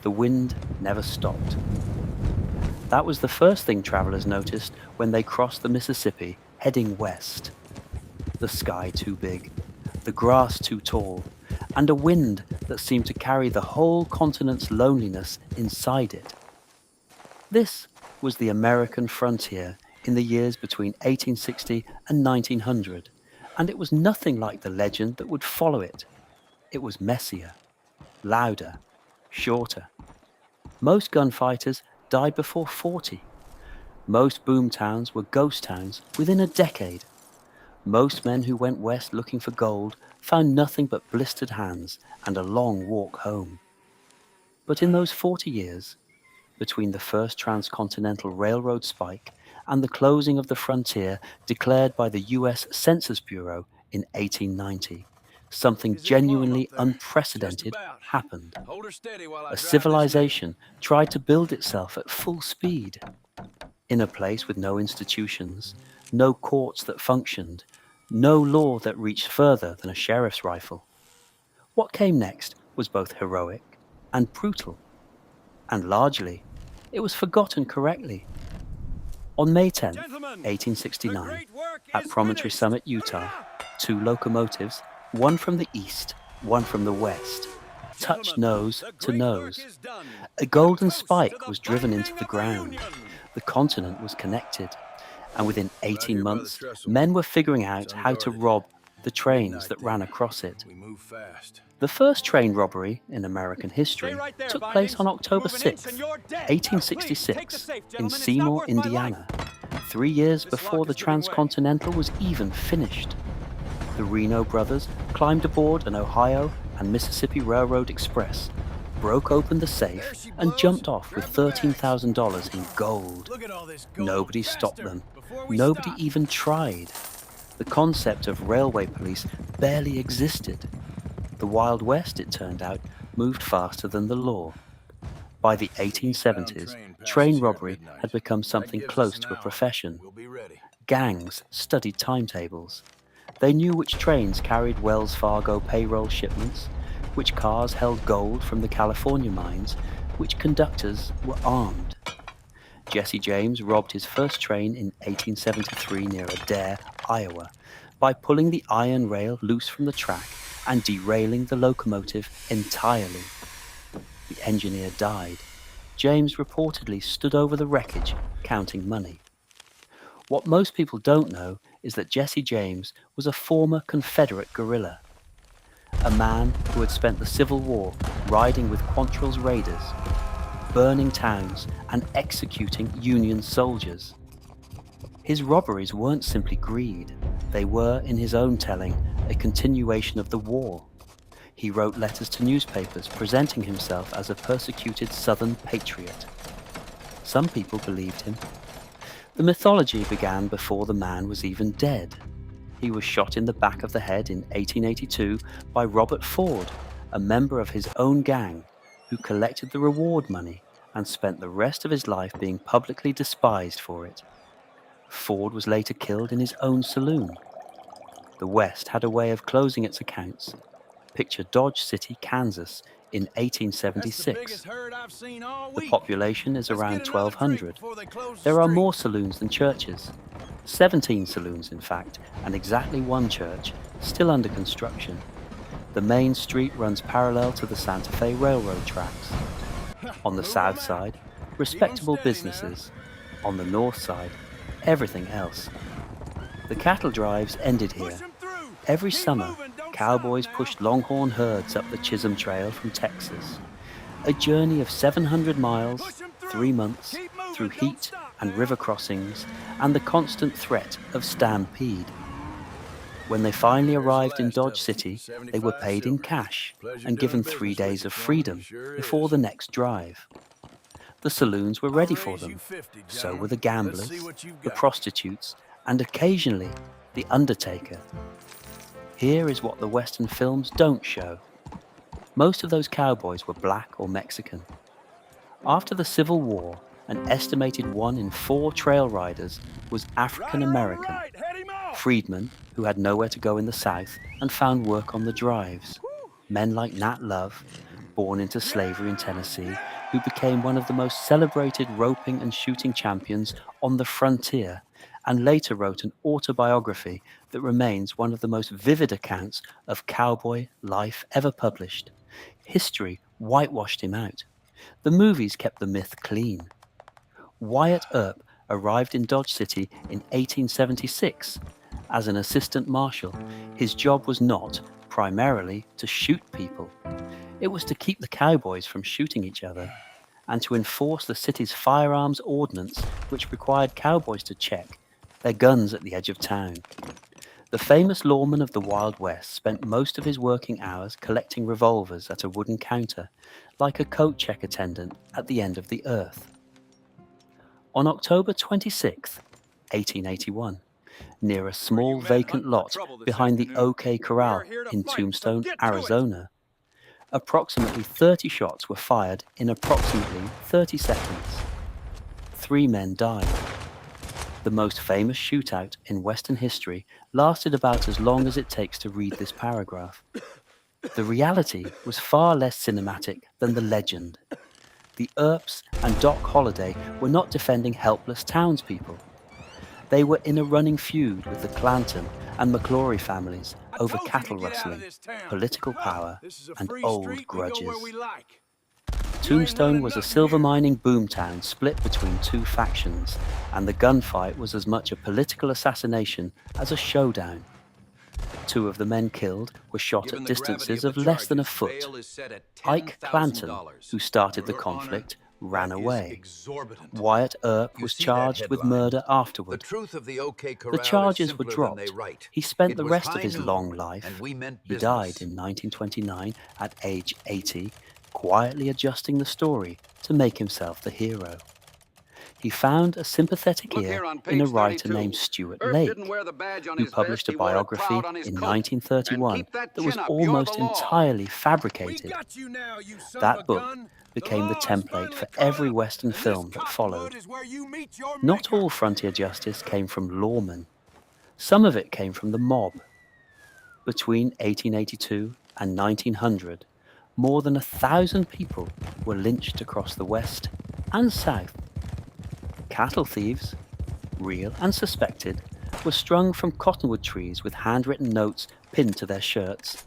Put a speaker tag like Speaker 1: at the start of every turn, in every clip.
Speaker 1: The wind never stopped. That was the first thing travelers noticed when they crossed the Mississippi heading west. The sky too big, the grass too tall, and a wind that seemed to carry the whole continent's loneliness inside it. This was the American frontier in the years between 1860 and 1900, and it was nothing like the legend that would follow it. It was messier, louder, shorter. Most gunfighters died before 40. Most boomtowns were ghost towns within a decade. Most men who went west looking for gold found nothing but blistered hands and a long walk home. But in those 40 years, between the first transcontinental railroad spike and the closing of the frontier declared by the US Census Bureau in 1890, something genuinely unprecedented happened. A civilization tried to build itself at full speed. In a place with no institutions, no courts that functioned, no law that reached further than a sheriff's rifle. What came next was both heroic and brutal. And largely, it was forgotten correctly. On May 10, 1869, at Promontory Summit, Utah, 2 locomotives, one from the east, one from the west, touched nose to nose. A golden spike was driven into the ground. The continent was connected, and within 18 months, men were figuring out how to rob the trains that ran across it. The first train robbery in American history took place on October 6, 1866, in Seymour, Indiana, 3 years before the Transcontinental was even finished. The Reno brothers climbed aboard an Ohio and Mississippi Railroad Express, broke open the safe, and jumped off with $13,000 in gold. Nobody stopped them. Nobody even tried. The concept of railway police barely existed. The Wild West, it turned out, moved faster than the law. By the 1870s, train robbery had become something close to a profession. Gangs studied timetables. They knew which trains carried Wells Fargo payroll shipments, which cars held gold from the California mines, which conductors were armed. Jesse James robbed his first train in 1873 near Adair, Iowa, by pulling the iron rail loose from the track and derailing the locomotive entirely. The engineer died. James reportedly stood over the wreckage, counting money. What most people don't know is that Jesse James was a former Confederate guerrilla, a man who had spent the Civil War riding with Quantrill's raiders, burning towns and executing Union soldiers. His robberies weren't simply greed. They were, in his own telling, a continuation of the war. He wrote letters to newspapers presenting himself as a persecuted Southern patriot. Some people believed him. The mythology began before the man was even dead. He was shot in the back of the head in 1882 by Robert Ford, a member of his own gang, who collected the reward money and spent the rest of his life being publicly despised for it. Ford was later killed in his own saloon. The West had a way of closing its accounts. Picture Dodge City, Kansas, in 1876. The population is around 1,200. There are more saloons than churches. 17 saloons, in fact, and exactly 1 church, still under construction. The main street runs parallel to the Santa Fe Railroad tracks. On the south side, respectable businesses. On the north side, everything else. The cattle drives ended here. Every summer, cowboys pushed longhorn herds up the Chisholm Trail from Texas. A journey of 700 miles, 3 months, through heat and river crossings, and the constant threat of stampede. When they finally arrived in Dodge City, they were paid in cash and given 3 days of freedom before the next drive. The saloons were ready for them. So were the gamblers, the prostitutes, and occasionally the undertaker. Here is what the Western films don't show. Most of those cowboys were black or Mexican. After the Civil War, an estimated 1 in 4 trail riders was African American, freedmen who had nowhere to go in the South and found work on the drives. Men like Nat Love, born into slavery in Tennessee, who became one of the most celebrated roping and shooting champions on the frontier, and later wrote an autobiography that remains one of the most vivid accounts of cowboy life ever published. History whitewashed him out. The movies kept the myth clean. Wyatt Earp arrived in Dodge City in 1876 as an assistant marshal. His job was not, primarily, to shoot people. It was to keep the cowboys from shooting each other and to enforce the city's firearms ordinance, which required cowboys to check their guns at the edge of town. The famous lawman of the Wild West spent most of his working hours collecting revolvers at a wooden counter, like a coat check attendant at the end of the earth. On October 26, 1881, near a small vacant lot behind the OK Corral in Tombstone, Arizona, approximately 30 shots were fired in approximately 30 seconds. 3 men died. The most famous shootout in Western history lasted about as long as it takes to read this paragraph. The reality was far less cinematic than the legend. The Earps and Doc Holliday were not defending helpless townspeople. They were in a running feud with the Clanton and McClory families over cattle rustling, political power, and old grudges. Tombstone was a silver mining boomtown split between 2 factions, and the gunfight was as much a political assassination as a showdown. 2 of the men killed were shot at distances of less than a foot. Ike Clanton, who started the conflict, ran away. Wyatt Earp was charged with murder afterward. The charges were dropped. He spent the rest of his long life, he died in 1929 at age 80, quietly adjusting the story to make himself the hero. He found a sympathetic ear in a writer named Stuart Lake, who published a biography in 1931 that was almost entirely fabricated. That book became the template for every Western film that followed. Not all frontier justice came from lawmen. Some of it came from the mob. Between 1882 and 1900, more than 1,000 people were lynched across the West and South. Cattle thieves, real and suspected, were strung from cottonwood trees with handwritten notes pinned to their shirts.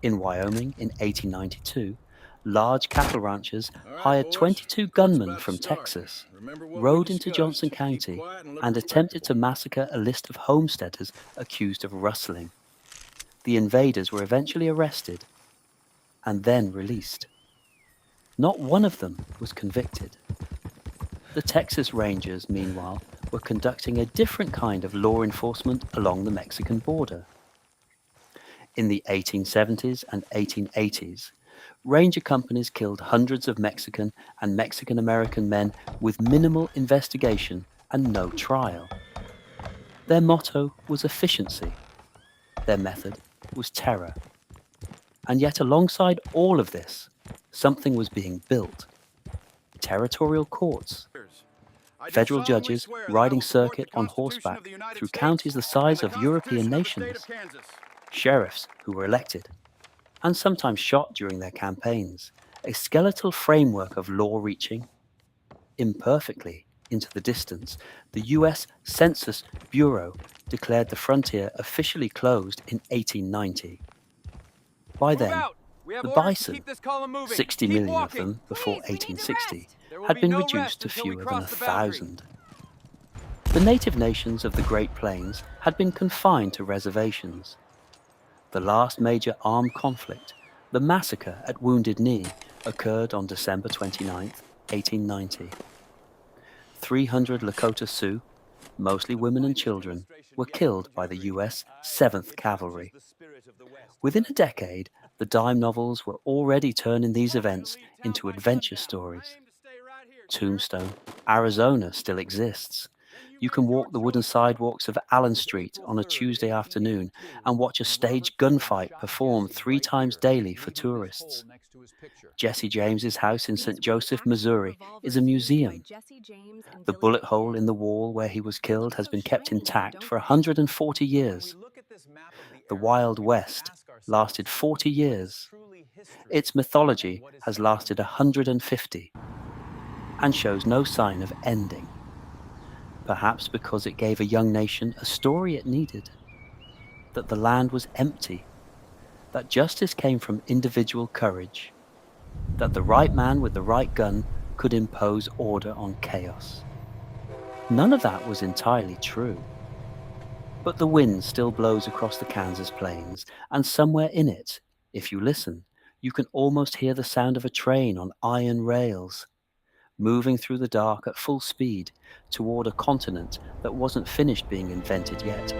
Speaker 1: In Wyoming in 1892, large cattle ranchers hired 22 gunmen from Texas, rode into Johnson County, and attempted to massacre a list of homesteaders accused of rustling. The invaders were eventually arrested and then released. Not one of them was convicted. The Texas Rangers, meanwhile, were conducting a different kind of law enforcement along the Mexican border. In the 1870s and 1880s, ranger companies killed hundreds of Mexican and Mexican-American men with minimal investigation and no trial. Their motto was efficiency. Their method was terror. And yet alongside all of this, something was being built. Territorial courts. Federal judges riding circuit on horseback through counties the size of European nations. Sheriffs who were elected, and sometimes shot during their campaigns. A skeletal framework of law reaching, imperfectly, into the distance. The US Census Bureau declared the frontier officially closed in 1890. By then, the bison, 60 million of them before 1860, had been reduced to fewer than 1,000. The native nations of the Great Plains had been confined to reservations. The last major armed conflict, the massacre at Wounded Knee, occurred on December 29, 1890. 300 Lakota Sioux, mostly women and children, were killed by the US 7th Cavalry. Within a decade, the dime novels were already turning these events into adventure stories. Tombstone, Arizona still exists. You can walk the wooden sidewalks of Allen Street on a Tuesday afternoon and watch a staged gunfight performed 3 times daily for tourists. Jesse James's house in St. Joseph, Missouri is a museum. The bullet hole in the wall where he was killed has been kept intact for 140 years. The Wild West lasted 40 years. Its mythology has lasted 150 and shows no sign of ending, perhaps because it gave a young nation a story it needed, that the land was empty, that justice came from individual courage, that the right man with the right gun could impose order on chaos. None of that was entirely true. But the wind still blows across the Kansas plains, and somewhere in it, if you listen, you can almost hear the sound of a train on iron rails, moving through the dark at full speed toward a continent that wasn't finished being invented yet.